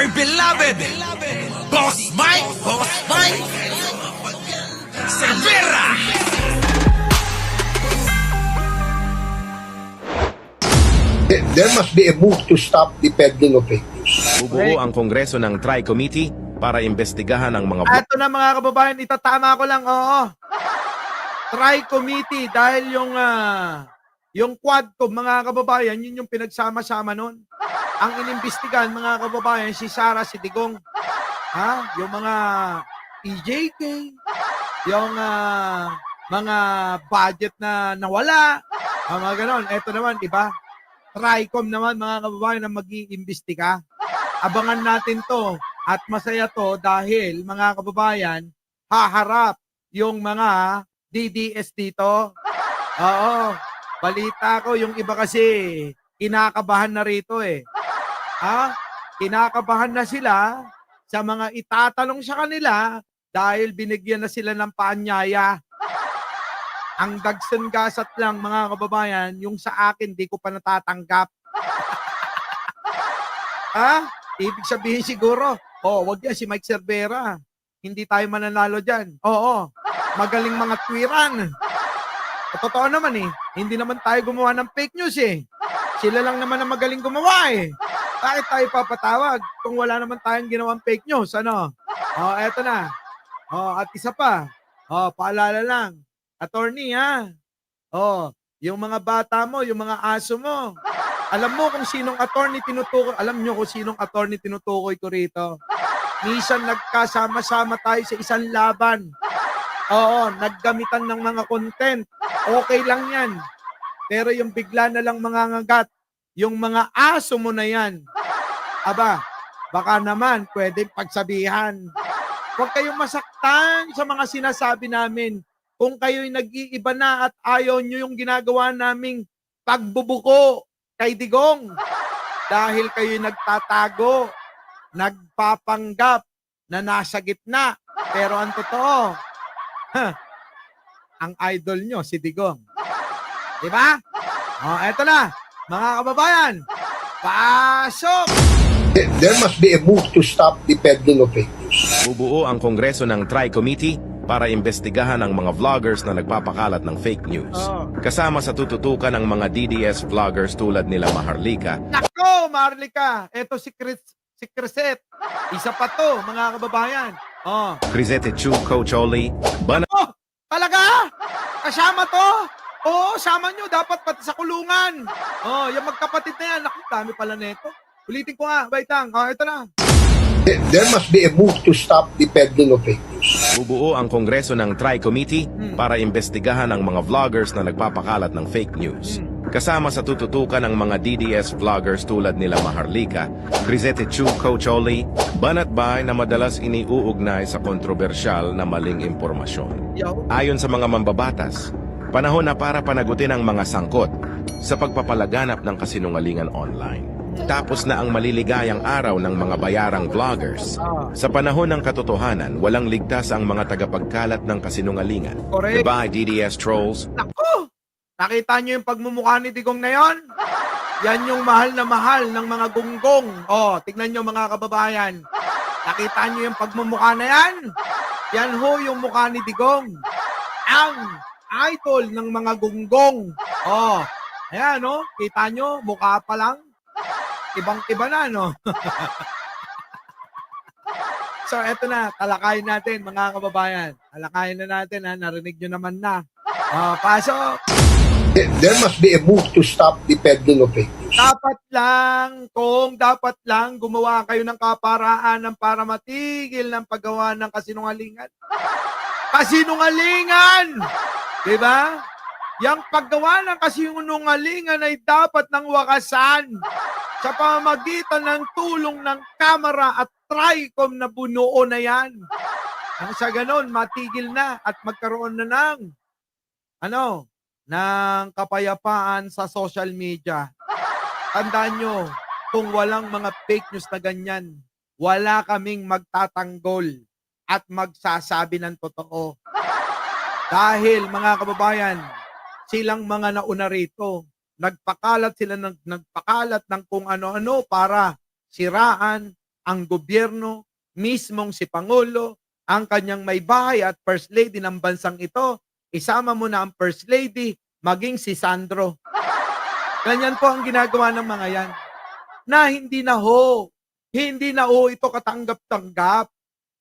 dear beloved, Boss Mike Cervera. There must be a move to stop the peddling of fake news. Bubuo ang Kongreso ng Tri-Committee para imbestigahan ang mga Ito na mga kababayan, itatama ko lang, oo. Tri-committee dahil yung Quadcom, mga kababayan, yun yung pinagsama-sama nun. Ang inimbestigahan, mga kababayan, si Sara, si Digong, yung mga EJK, yung mga budget na nawala, mga ganon. Ito naman, iba, Tricom naman, mga kababayan, na mag-iimbestiga. Abangan natin to at masaya to dahil, mga kababayan, haharap yung mga DDS dito. Oo, balita ko, yung iba kasi kinakabahan na rito eh. Kinakabahan na sila sa mga itatanong sa kanila dahil binigyan na sila ng paanyaya. Ang dagsan gasat lang, mga kababayan, yung sa akin, di ko pa natatanggap. Ibig sabihin siguro, wag yan si Mike Cervera. Hindi tayo mananalo dyan. Oo, magaling mga twiran. Totoo naman eh, hindi naman tayo gumawa ng fake news eh. Sila lang naman ang magaling gumawa eh. Bakit tayo papatawag kung wala naman tayong ginawang fake news? Ano? Eto na. At isa pa. Paalala lang. Attorney yung mga bata mo, yung mga aso mo. Alam mo kung sinong attorney tinutukoy. Alam nyo kung sinong attorney tinutukoy ko rito. Minsan nagkasama-sama tayo sa isang laban. Naggamitan ng mga content. Okay lang yan. Pero yung bigla na lang mangangagat, yung mga aso mo na yan, baka naman pwedeng pagsabihan. Huwag kayong masaktan sa mga sinasabi namin. Kung kayo'y nag-iiba na at ayaw nyo yung ginagawa naming pagbubuko kay Digong. Dahil kayo'y nagtatago, nagpapanggap na nasa gitna. Pero ang totoo, ang idol nyo, si Digong. Diba? Eto na, mga kababayan. Pasok! There must be a move to stop the peddling of fake news. bubuo ang Kongreso ng Tri-Committee para imbestigahan ang mga vloggers na nagpapakalat ng fake news. Kasama sa tututukan ng mga DDS vloggers tulad nila Maharlika. Nako, Maharlika! Eto si Crisette. Isa pa to, mga kababayan. Crisette Chu, Coach Oli, Talaga? Kasama to? Oo, sama nyo. Dapat pati sa kulungan. Yung magkapatid na yan. Naku, dami pala neto. Ulitin ko nga. Wait lang. Ito na. There must be a move to stop the peddling of fake news. bubuo ang Kongreso ng Tri-Committee para imbestigahan ang mga vloggers na nagpapakalat ng fake news. Kasama sa tututukan ng mga DDS vloggers tulad nila Maharlika, Crisette Chu, Coach Oli, banat bay na madalas iniuugnay sa kontrobersyal na maling impormasyon. Ayon sa mga mambabatas, panahon na para panagutin ang mga sangkot sa pagpapalaganap ng kasinungalingan online. Tapos na ang maliligayang araw ng mga bayarang vloggers. Sa panahon ng katotohanan, walang ligtas ang mga tagapagkalat ng kasinungalingan. Correct. Goodbye, DDS trolls. Naku! Nakita nyo yung pagmumukha ni Digong na yon? Yan yung mahal na mahal ng mga gunggong. Tignan nyo mga kababayan. Nakita nyo yung pagmumukha na yan? Yan ho yung mukha ni Digong. Ang idol ng mga gunggong. Ayan, kita nyo, mukha pa lang. Ibang-iba na, no? So, eto na. Talakayin natin, mga kababayan. Talakayin na natin, narinig nyo naman na. Pasok! There must be a move to stop the peddling of fake news. Dapat lang gumawa kayo ng kaparaanan para matigil ng paggawa ng kasinungalingan. Kasinungalingan! Diba? Yang paggawa ng kasinungalingan ay dapat nang wakasan sa pamamagitan ng tulong ng Kamara at Tricom na bunuo na yan. Nang sa ganon, matigil na at magkaroon na ng kapayapaan sa social media. Tandaan nyo, kung walang mga fake news na ganyan, wala kaming magtatanggol at magsasabi ng totoo. Dahil, mga kababayan, silang mga nauna rito. Nagpakalat sila ng kung ano-ano para siraan ang gobyerno, mismong si Pangulo, ang kanyang may bahay at First Lady ng bansang ito, isama mo na ang First Lady, maging si Sandro. Ganyan po ang ginagawa ng mga yan. Na hindi na ho ito katanggap-tanggap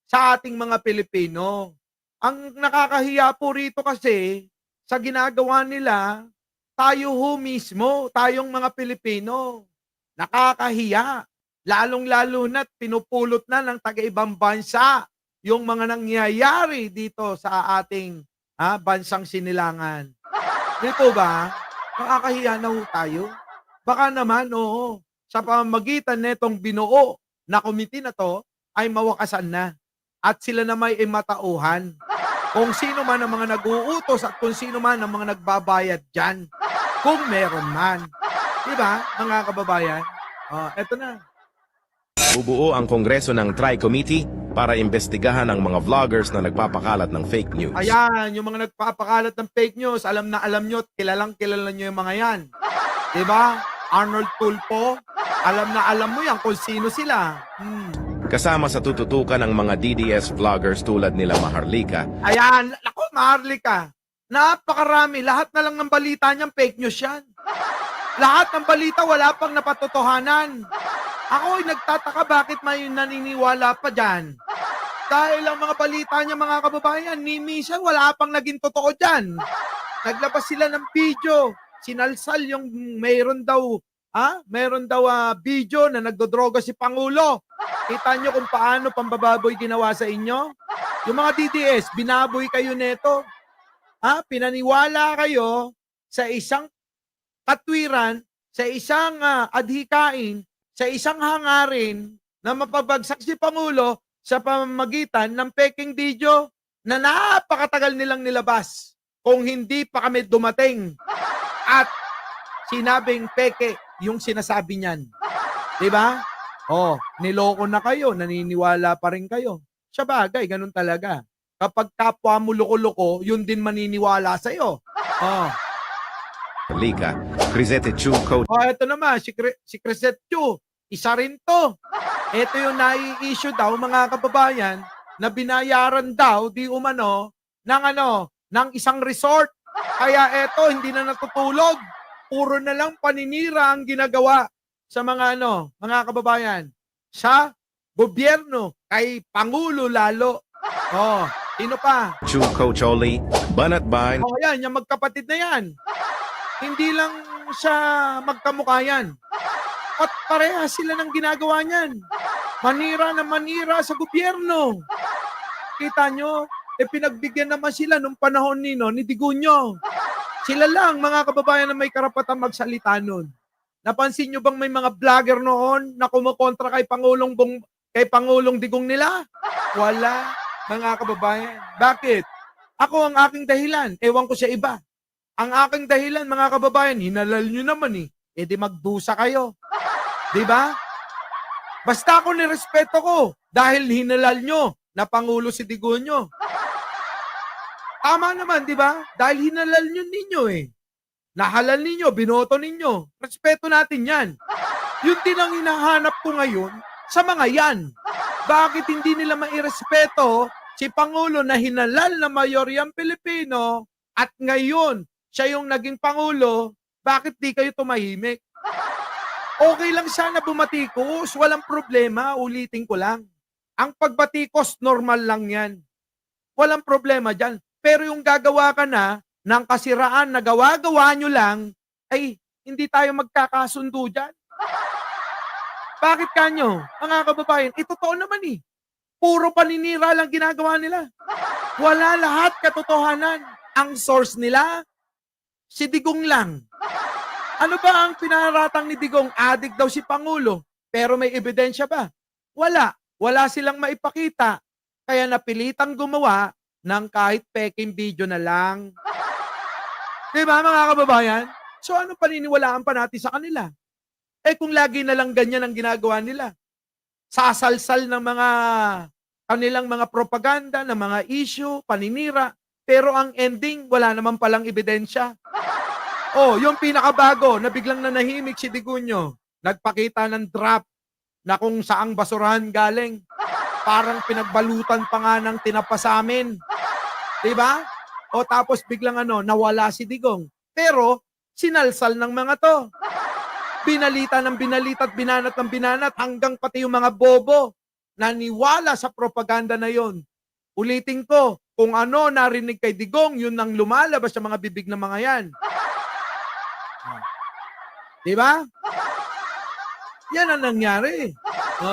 sa ating mga Pilipino. Ang nakakahiya po rito kasi, sa ginagawa nila, tayo ho mismo, tayong mga Pilipino, nakakahiya. Lalong-lalo na't pinupulot na ng taga-ibang bansa yung mga nangyayari dito sa ating bansang sinilangan. Dito ba? Nakakahiya na ho tayo. Baka naman, oo, sa pamamagitan netong binuo na komite na to, ay mawakasan na. At sila na may matauhan. Kung sino man ang mga nag-uutos at kung sino man ang mga nagbabayad dyan. Kung meron man. Diba, mga kababayan? Eto na. Bubuo ang Kongreso ng Tri-Committee para imbestigahan ang mga vloggers na nagpapakalat ng fake news. Ayan, yung mga nagpapakalat ng fake news, alam na alam nyo, kilalang kilala nyo yung mga yan. Diba? Arnold Tulfo, alam na alam mo yan kung sino sila. Kasama sa tututukan ng mga DDS vloggers tulad nila Maharlika, Ayan, naku, Maharlika. Napakarami, lahat na lang ng balita niyang fake news yan. Lahat ng balita, wala pang napatotohanan. Ako ay nagtataka bakit may naniniwala pa dyan. Dahil ang mga balita niya, mga kababayan, ni minsan wala pang naging totoo dyan. Naglabas sila ng video. Sinalsal yung mayroon daw video na nagdodroga si Pangulo. Kita nyo kung paano pambababoy ginawa sa inyo? Yung mga DDS, binaboy kayo neto. Pinaniwala kayo sa isang katwiran, sa isang adhikain, sa isang hangarin na mapabagsak si Pangulo sa pamamagitan ng peking video na napakatagal nilang nilabas kung hindi pa kami dumating. At sinabing peke yung sinasabi niyan. Diba? Niloko na kayo, naniniwala pa rin kayo. Sa bagay, ganun talaga. Kapag kapwa mo loko-loko, yun din maniniwala sa'yo. Maharlika, Crisette Chu, Coach Ito naman, si Crisette Chu, isa rin to. Ito yung nai-issue daw, mga kababayan, na binayaran daw, di umano, ng isang resort. Kaya eto, hindi na natutulog. Puro na lang paninira ang ginagawa sa mga mga kababayan. Sa gobyerno, kay Pangulo lalo. Sino pa? Chu, Coach Oli, Banat Bain, Yan, yung magkapatid na yan. Hindi lang siya magkamukha yan. At pareha sila ng ginagawa niyan. Manira na manira sa gobyerno. Kita nyo, pinagbigyan naman sila nung panahon ni Digunyo. Sila lang, mga kababayan, na may karapatang magsalita nun. Napansin nyo bang may mga vlogger noon na kumukontra kay Pangulong Digong nila? Wala, mga kababayan. Bakit? Ako ang aking dahilan. Ewan ko sa iba. Ang aking dahilan, mga kababayan, hinalal nyo naman eh. Di magdusa kayo. Diba? Basta ako nirespeto ko dahil hinalal nyo na Pangulo si Digunyo. Tama naman, di ba? Dahil hinalal nyo ninyo eh. Nahalal ninyo, binoto ninyo. Respeto natin yan. Yun din ang hinahanap ko ngayon sa mga yan. Bakit hindi nila mairespeto si Pangulo na hinalal na mayoryang Pilipino at ngayon siya yung naging Pangulo, bakit di kayo tumahimik? Okay lang sana bumatikos, walang problema, ulitin ko lang. Ang pagbatikos, normal lang yan. Walang problema dyan. Pero yung gagawa ka na ng kasiraan na gawa-gawa nyo lang, ay hindi tayo magkakasundo dyan. Bakit kanyo? Mga kababayan, totoo naman eh. Puro paninira lang ginagawa nila. Wala lahat katotohanan. Ang source nila, si Digong lang. Ano ba ang pinaratang ni Digong? Adik daw si Pangulo. Pero may ebidensya ba? Wala. Wala silang maipakita. Kaya napilitang gumawa ng kahit peking video na lang. Diba mga kababayan? So ano paniniwalaan pa natin sa kanila? Kung lagi na lang ganyan ang ginagawa nila. Sasalsal ng mga kanilang mga propaganda, ng mga issue, paninira. Pero ang ending, wala naman palang ebidensya. Yung pinakabago na biglang nanahimik si Digunyo, nagpakita ng draft na kung saang basurahan galing. Parang pinagbalutan pa nga ng tinapa sa amin. Diba? O tapos biglang nawala si Digong. Pero, sinalsal ng mga to. Binalita ng binalita at binanat ng binanat hanggang pati yung mga bobo naniwala sa propaganda na yon. Ulitin ko, kung ano narinig kay Digong, yun ang lumalabas sa mga bibig ng mga yan. Diba? Yan ang nangyari.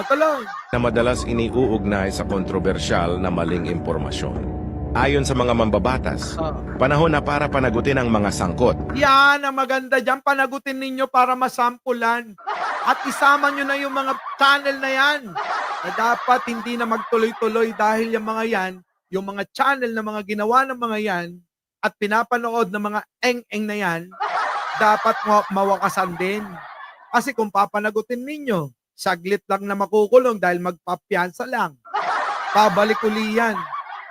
Tuloy. Na madalas iniuugnay sa kontrobersyal na maling impormasyon. Ayon sa mga mambabatas, panahon na para panagutin ang mga sangkot. Yan ang maganda dyan. Panagutin ninyo para masampulan. At isama nyo na yung mga channel na yan. Na dapat hindi na magtuloy-tuloy dahil yung mga yan, yung mga channel na mga ginawa ng mga yan, at pinapanood ng mga eng-eng na yan, dapat mawakasan din. Kasi kung papanagutin ninyo, saglit lang na makukulong dahil magpapiansa lang. Pabalik uli yan.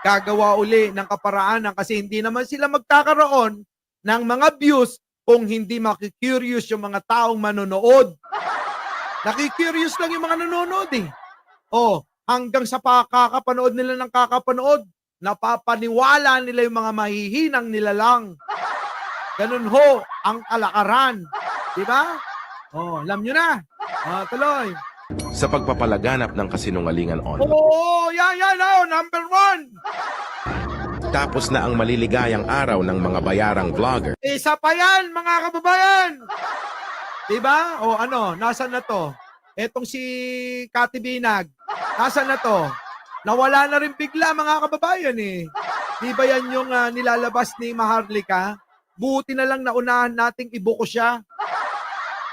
Gagawa uli ng kaparaanan kasi hindi naman sila magkakaroon ng mga views kung hindi makikurious yung mga taong manonood. Nakikurious lang yung mga nanonood eh. Hanggang sa kakapanood nila ng kakapanood, napapaniwala nila yung mga mahihinang nila lang. Ganun ho ang kalakaran. Diba? Alam nyo na. Tuloy. Sa pagpapalaganap ng kasinungalingan online. Yan, number 1. Tapos na ang maliligayang araw ng mga bayarang vlogger. Isa pa yan, mga kababayan. Diba? Nasaan na to? Etong si Kati Binag, nasaan na to? Nawala na rin bigla, mga kababayan eh. Di ba yan yung nilalabas ni Maharlika? Buti na lang naunahan nating ibuko siya.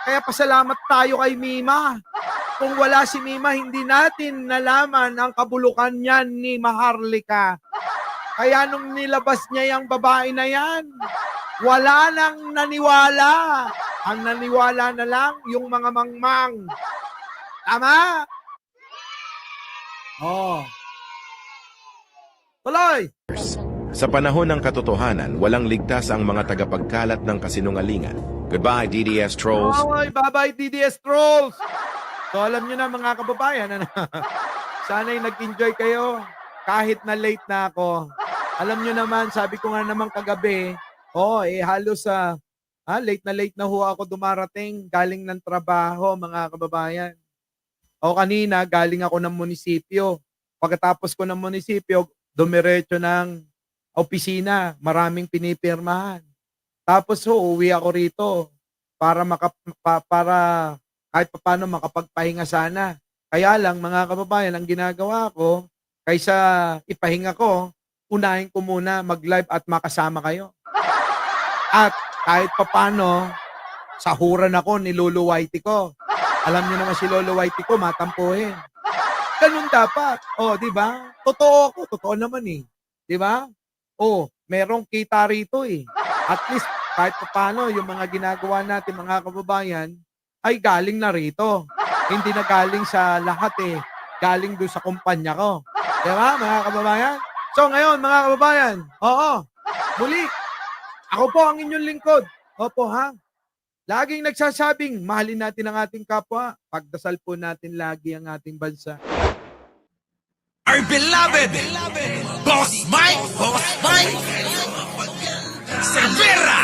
Kaya pasalamat tayo kay Mima. Kung wala si Mima, hindi natin nalaman ang kabulukan niyan ni Maharlika. Kaya nung nilabas niya yung babae na yan, wala nang naniwala. Ang naniwala na lang yung mga mangmang. Tama? Tuloy. Sa panahon ng katotohanan, walang ligtas ang mga tagapagkalat ng kasinungalingan. Goodbye, DDS trolls. Bye-bye, DDS trolls. So alam nyo na mga kababayan, sana'y nag-enjoy kayo kahit na late na ako. Alam nyo naman, sabi ko nga naman kagabi, halos late na ho ako dumarating galing ng trabaho, mga kababayan. Kanina, galing ako ng munisipyo. Pagkatapos ko ng munisipyo, dumiretso ng opisina, maraming pinipirmahan. Tapos uwi ako rito para kahit paano makapagpahinga sana. Kaya lang, mga kababayan, ang ginagawa ko, kaysa ipahinga ko, unahin ko muna mag-live at makasama kayo. At kahit paano, sahuran ako ni Lolo Whitey ko. Alam niyo naman si Lolo Whitey ko, matampuhin. Ganun dapat. Di ba? Totoo ako, totoo naman eh. Di ba? Merong kita rito eh. At least, kahit paano, yung mga ginagawa natin, mga kababayan, ay galing na rito. Hindi na galing sa lahat eh. Galing doon sa kumpanya ko. Diba, mga kababayan? So ngayon, mga kababayan, muli, ako po ang inyong lingkod. Opo ha. Laging nagsasabing, mahalin natin ang ating kapwa. Pagdasal po natin lagi ang ating bansa. Our beloved Boss Mike Cervera.